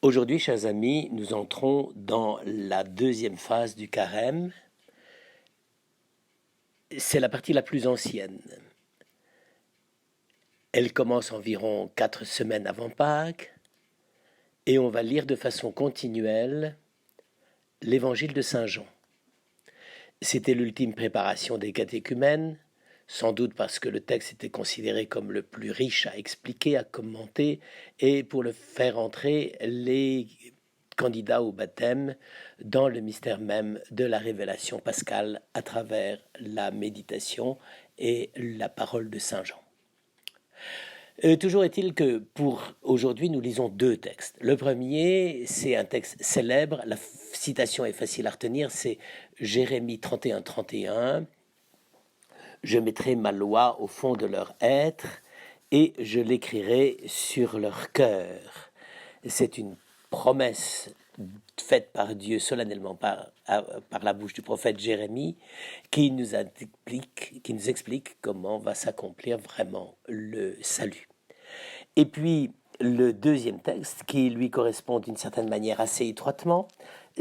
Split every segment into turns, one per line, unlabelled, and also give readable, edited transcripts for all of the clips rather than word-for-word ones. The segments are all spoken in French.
Aujourd'hui, chers amis, nous entrons dans la deuxième phase du carême. C'est la partie la plus ancienne. Elle commence environ 4 semaines avant Pâques et on va lire de façon continuelle l'évangile de Saint Jean. C'était l'ultime préparation des catéchumènes, sans doute parce que le texte était considéré comme le plus riche à expliquer, à commenter, et pour le faire entrer les candidats au baptême dans le mystère même de la révélation pascale à travers la méditation et la parole de Saint Jean. Toujours est-il que pour aujourd'hui, nous lisons deux textes. Le premier, c'est un texte célèbre, la citation est facile à retenir, c'est Jérémie 31-31. Je mettrai ma loi au fond de leur être et je l'écrirai sur leur cœur. C'est une promesse faite par Dieu solennellement par la bouche du prophète Jérémie qui nous explique comment va s'accomplir vraiment le salut. Et puis le deuxième texte qui lui correspond d'une certaine manière assez étroitement,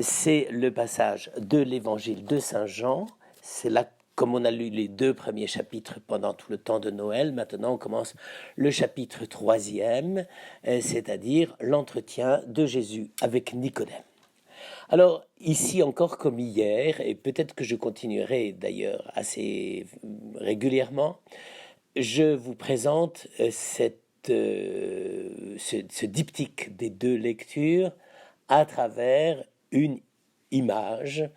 c'est le passage de l'évangile de Saint Jean. C'est là, comme on a lu les deux premiers chapitres pendant tout le temps de Noël, maintenant on commence le chapitre 3e, c'est-à-dire l'entretien de Jésus avec Nicodème. Alors, ici encore comme hier, et peut-être que je continuerai d'ailleurs assez régulièrement, je vous présente ce diptyque des deux lectures à travers une image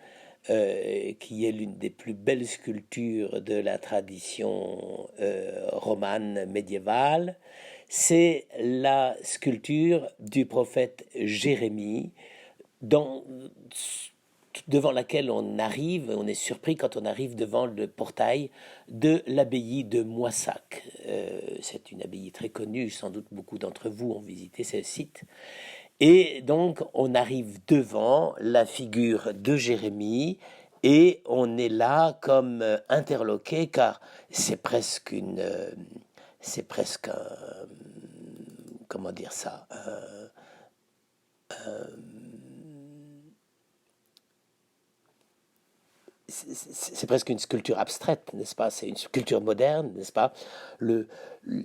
qui est l'une des plus belles sculptures de la tradition romane médiévale. C'est la sculpture du prophète Jérémie, devant laquelle on est surpris quand on arrive devant le portail de l'abbaye de Moissac. C'est une abbaye très connue, sans doute beaucoup d'entre vous ont visité ce site. Et donc on arrive devant la figure de Jérémie et on est là comme interloqué, car c'est presque comment dire ça, c'est presque une sculpture abstraite, n'est-ce pas? C'est une sculpture moderne, n'est-ce pas?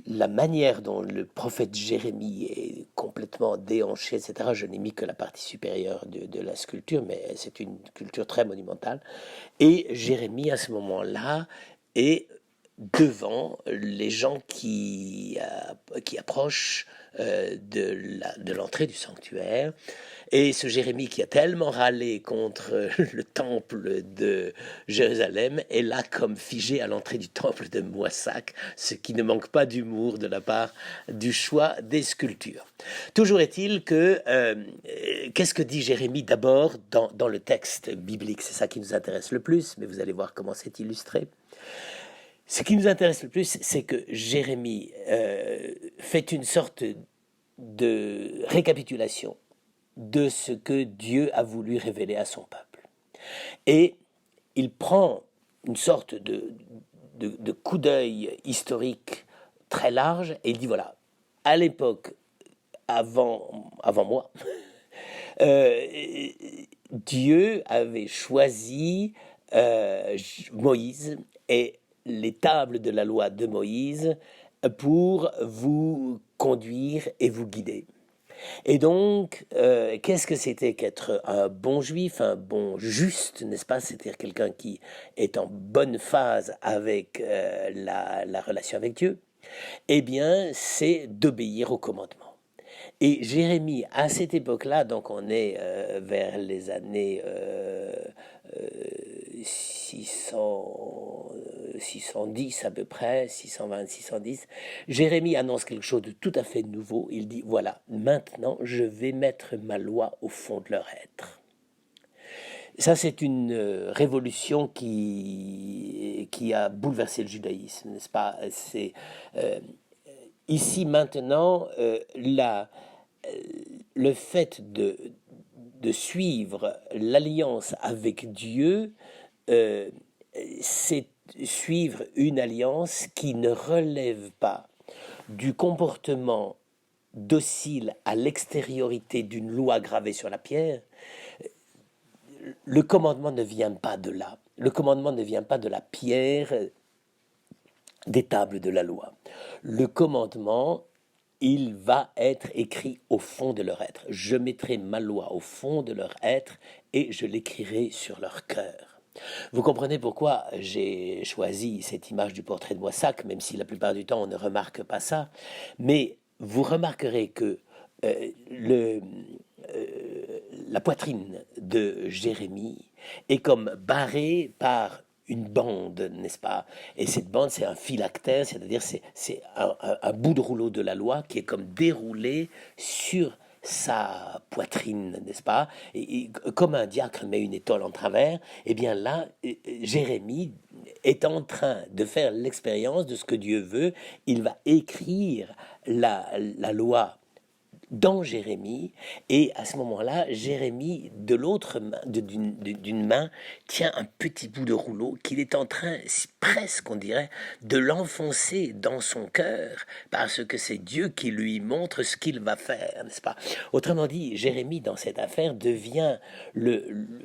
La manière dont le prophète Jérémie est complètement déhanché, etc. Je n'ai mis que la partie supérieure de la sculpture, mais c'est une sculpture très monumentale. Et Jérémie, à ce moment-là, est devant les gens qui approchent de l'entrée du sanctuaire. Et ce Jérémie qui a tellement râlé contre le temple de Jérusalem est là comme figé à l'entrée du temple de Moissac, ce qui ne manque pas d'humour de la part du choix des sculptures. Toujours est-il que, qu'est-ce que dit Jérémie d'abord dans le texte biblique? C'est ça qui nous intéresse le plus, mais vous allez voir comment c'est illustré. Ce qui nous intéresse le plus, c'est que Jérémie fait une sorte de récapitulation de ce que Dieu a voulu révéler à son peuple. Et il prend une sorte de coup d'œil historique très large et il dit voilà, à l'époque avant moi, Dieu avait choisi Moïse et les tables de la loi de Moïse pour vous conduire et vous guider. Et donc, qu'est-ce que c'était qu'être un bon juif, un bon juste, n'est-ce pas? C'est-à-dire quelqu'un qui est en bonne phase avec la relation avec Dieu. Eh bien, c'est d'obéir au commandement. Et Jérémie, à cette époque-là, donc on est vers les années 610 à peu près, 620, 610, Jérémie annonce quelque chose de tout à fait nouveau. Il dit, voilà, maintenant je vais mettre ma loi au fond de leur être. Ça, c'est une révolution qui a bouleversé le judaïsme, n'est-ce pas? C'est ici maintenant le fait de suivre l'alliance avec Dieu, c'est suivre une alliance qui ne relève pas du comportement docile à l'extériorité d'une loi gravée sur la pierre, le commandement ne vient pas de là. Le commandement ne vient pas de la pierre des tables de la loi. Le commandement, il va être écrit au fond de leur être. Je mettrai ma loi au fond de leur être et je l'écrirai sur leur cœur. Vous comprenez pourquoi j'ai choisi cette image du portrait de Moissac, même si la plupart du temps on ne remarque pas ça. Mais vous remarquerez que la poitrine de Jérémie est comme barrée par une bande, n'est-ce pas? Et cette bande, c'est un phylactère, c'est-à-dire c'est un bout de rouleau de la loi qui est comme déroulé sur sa poitrine, n'est-ce pas? Et comme un diacre met une étole en travers, eh bien là, Jérémie est en train de faire l'expérience de ce que Dieu veut. Il va écrire la loi dans Jérémie, et à ce moment-là, Jérémie, de l'autre main, d'une main, tient un petit bout de rouleau qu'il est en train, presque on dirait, de l'enfoncer dans son cœur, parce que c'est Dieu qui lui montre ce qu'il va faire, n'est-ce pas? Autrement dit, Jérémie, dans cette affaire, devient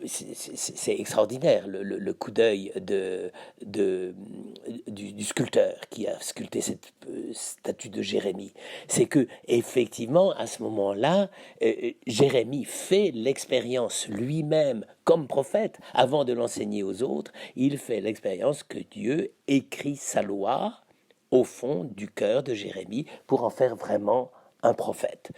c'est extraordinaire, le coup d'œil du sculpteur qui a sculpté cette statue de Jérémie. C'est que, effectivement, à ce moment-là, Jérémie fait l'expérience lui-même comme prophète, avant de l'enseigner aux autres, il fait l'expérience que Dieu écrit sa loi au fond du cœur de Jérémie pour en faire vraiment un prophète.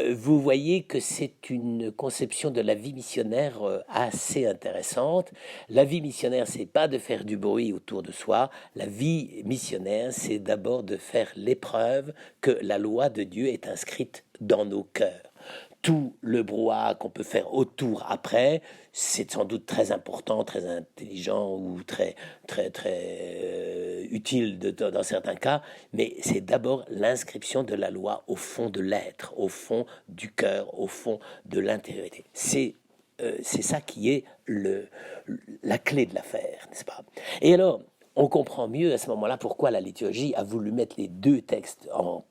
Vous voyez que c'est une conception de la vie missionnaire assez intéressante. La vie missionnaire, c'est pas de faire du bruit autour de soi. La vie missionnaire, c'est d'abord de faire l'épreuve que la loi de Dieu est inscrite dans nos cœurs. Tout le brouhaha qu'on peut faire autour après, c'est sans doute très important, très intelligent ou très utile dans certains cas, mais c'est d'abord l'inscription de la loi au fond de l'être, au fond du cœur, au fond de l'intériorité. C'est ça qui est la clé de l'affaire, n'est-ce pas? Et alors, on comprend mieux à ce moment-là pourquoi la liturgie a voulu mettre les deux textes en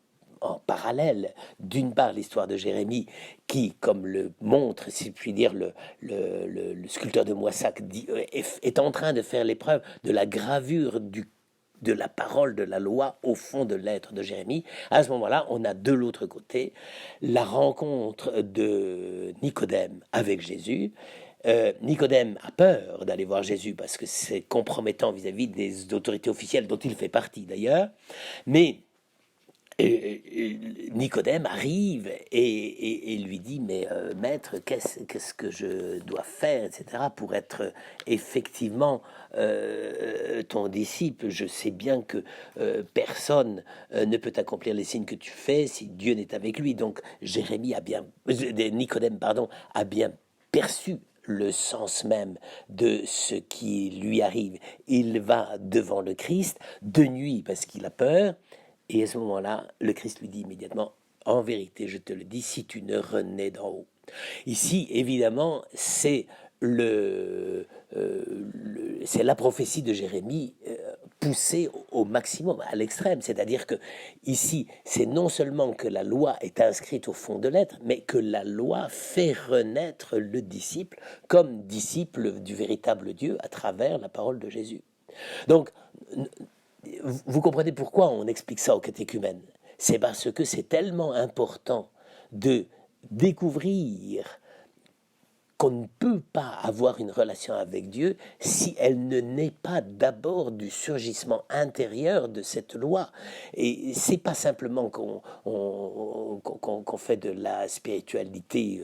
parallèle. D'une part, l'histoire de Jérémie, qui, comme le montre, si je puis dire, le sculpteur de Moissac, est en train de faire l'épreuve de la gravure de la parole de la loi au fond de l'être de Jérémie. À ce moment-là, on a de l'autre côté la rencontre de Nicodème avec Jésus. Nicodème a peur d'aller voir Jésus parce que c'est compromettant vis-à-vis des autorités officielles dont il fait partie d'ailleurs, mais Nicodème arrive et lui dit mais maître, qu'est-ce que je dois faire, etc., pour être effectivement ton disciple. Je sais bien que personne ne peut accomplir les signes que tu fais si Dieu n'est avec lui. Donc Nicodème a bien perçu le sens même de ce qui lui arrive. Il va devant le Christ de nuit parce qu'il a peur. Et à ce moment-là, le Christ lui dit immédiatement, en vérité, je te le dis, si tu ne renais d'en haut. Ici, évidemment, c'est c'est la prophétie de Jérémie poussée au maximum, à l'extrême. C'est-à-dire que ici, c'est non seulement que la loi est inscrite au fond de l'être, mais que la loi fait renaître le disciple comme disciple du véritable Dieu à travers la parole de Jésus. Donc, vous comprenez pourquoi on explique ça aux catéchumènes. C'est parce que c'est tellement important de découvrir qu'on ne peut pas avoir une relation avec Dieu si elle ne naît pas d'abord du surgissement intérieur de cette loi. Et c'est pas simplement qu'on fait de la spiritualité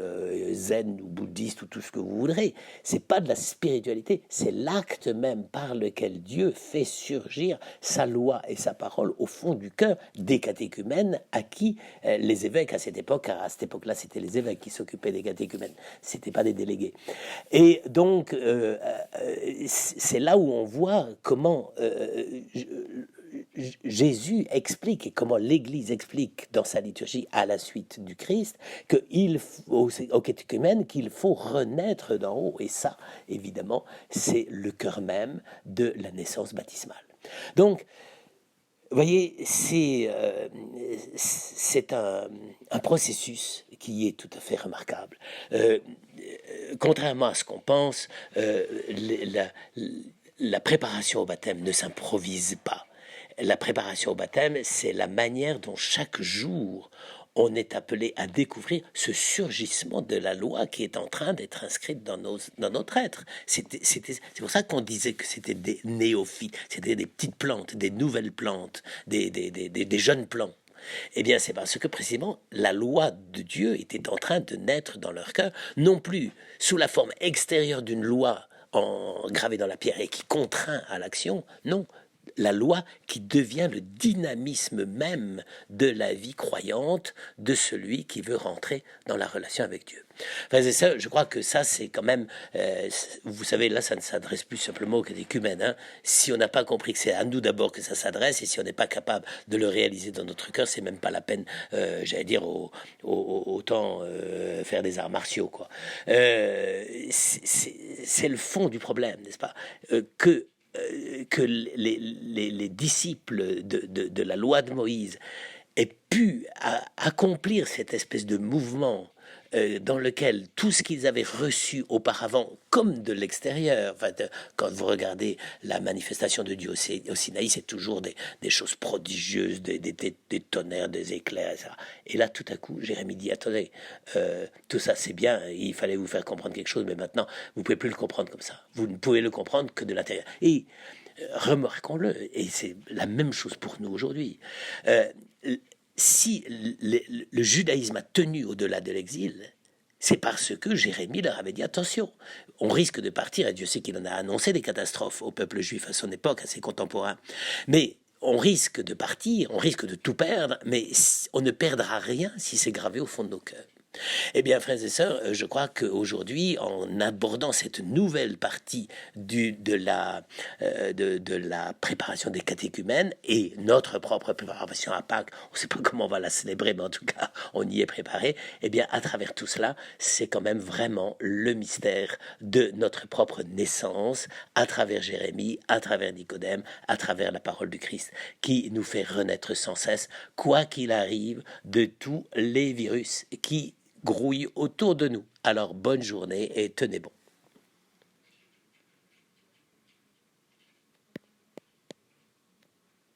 zen ou bouddhiste ou tout ce que vous voudrez. C'est pas de la spiritualité, c'est l'acte même par lequel Dieu fait surgir sa loi et sa parole au fond du cœur des catéchumènes à qui les évêques à cette époque-là, c'était les évêques qui s'occupaient des catéchumènes. C'était pas des délégués. Et donc, c'est là où on voit comment Jésus explique et comment l'Église explique dans sa liturgie à la suite du Christ aux catéchumènes qu'il faut renaître d'en haut. Et ça, évidemment, c'est le cœur même de la naissance baptismale. Donc, Vous voyez, c'est un processus qui est tout à fait remarquable. Contrairement à ce qu'on pense, la préparation au baptême ne s'improvise pas. La préparation au baptême, c'est la manière dont chaque jour on est appelé à découvrir ce surgissement de la loi qui est en train d'être inscrite dans notre être. C'est pour ça qu'on disait que c'était des néophytes, c'était des petites plantes, des nouvelles plantes, des jeunes plants. Eh bien, c'est parce que précisément la loi de Dieu était en train de naître dans leur cœur, non plus sous la forme extérieure d'une loi gravée dans la pierre et qui contraint à l'action, non, la loi qui devient le dynamisme même de la vie croyante de celui qui veut rentrer dans la relation avec Dieu. Enfin, c'est ça, je crois que ça, c'est quand même, vous savez, là, ça ne s'adresse plus simplement qu'à des ecumènes. Hein. Si on n'a pas compris que c'est à nous d'abord que ça s'adresse, et si on n'est pas capable de le réaliser dans notre cœur, c'est même pas la peine, j'allais dire, autant faire des arts martiaux, quoi. C'est le fond du problème, n'est-ce pas, que les disciples de la loi de Moïse aient pu accomplir cette espèce de mouvement dans lequel tout ce qu'ils avaient reçu auparavant, comme de l'extérieur, enfin, quand vous regardez la manifestation de Dieu au Sinaï, c'est toujours des choses prodigieuses, des tonnerres, des éclairs, etc. Et là, tout à coup, Jérémie dit, attendez, tout ça c'est bien, il fallait vous faire comprendre quelque chose, mais maintenant, vous ne pouvez plus le comprendre comme ça. Vous ne pouvez le comprendre que de l'intérieur. Et remarquons-le, et c'est la même chose pour nous aujourd'hui. Si le judaïsme a tenu au-delà de l'exil, c'est parce que Jérémie leur avait dit attention, on risque de partir, et Dieu sait qu'il en a annoncé des catastrophes au peuple juif à son époque, à ses contemporains. Mais on risque de partir, on risque de tout perdre, mais on ne perdra rien si c'est gravé au fond de nos cœurs. Eh bien, frères et sœurs, je crois qu'aujourd'hui, en abordant cette nouvelle partie de la préparation des catéchumènes et notre propre préparation à Pâques, on ne sait pas comment on va la célébrer, mais en tout cas, on y est préparé. Eh bien, à travers tout cela, c'est quand même vraiment le mystère de notre propre naissance, à travers Jérémie, à travers Nicodème, à travers la parole du Christ, qui nous fait renaître sans cesse, quoi qu'il arrive, de tous les virus qui grouille autour de nous. Alors bonne journée et tenez bon.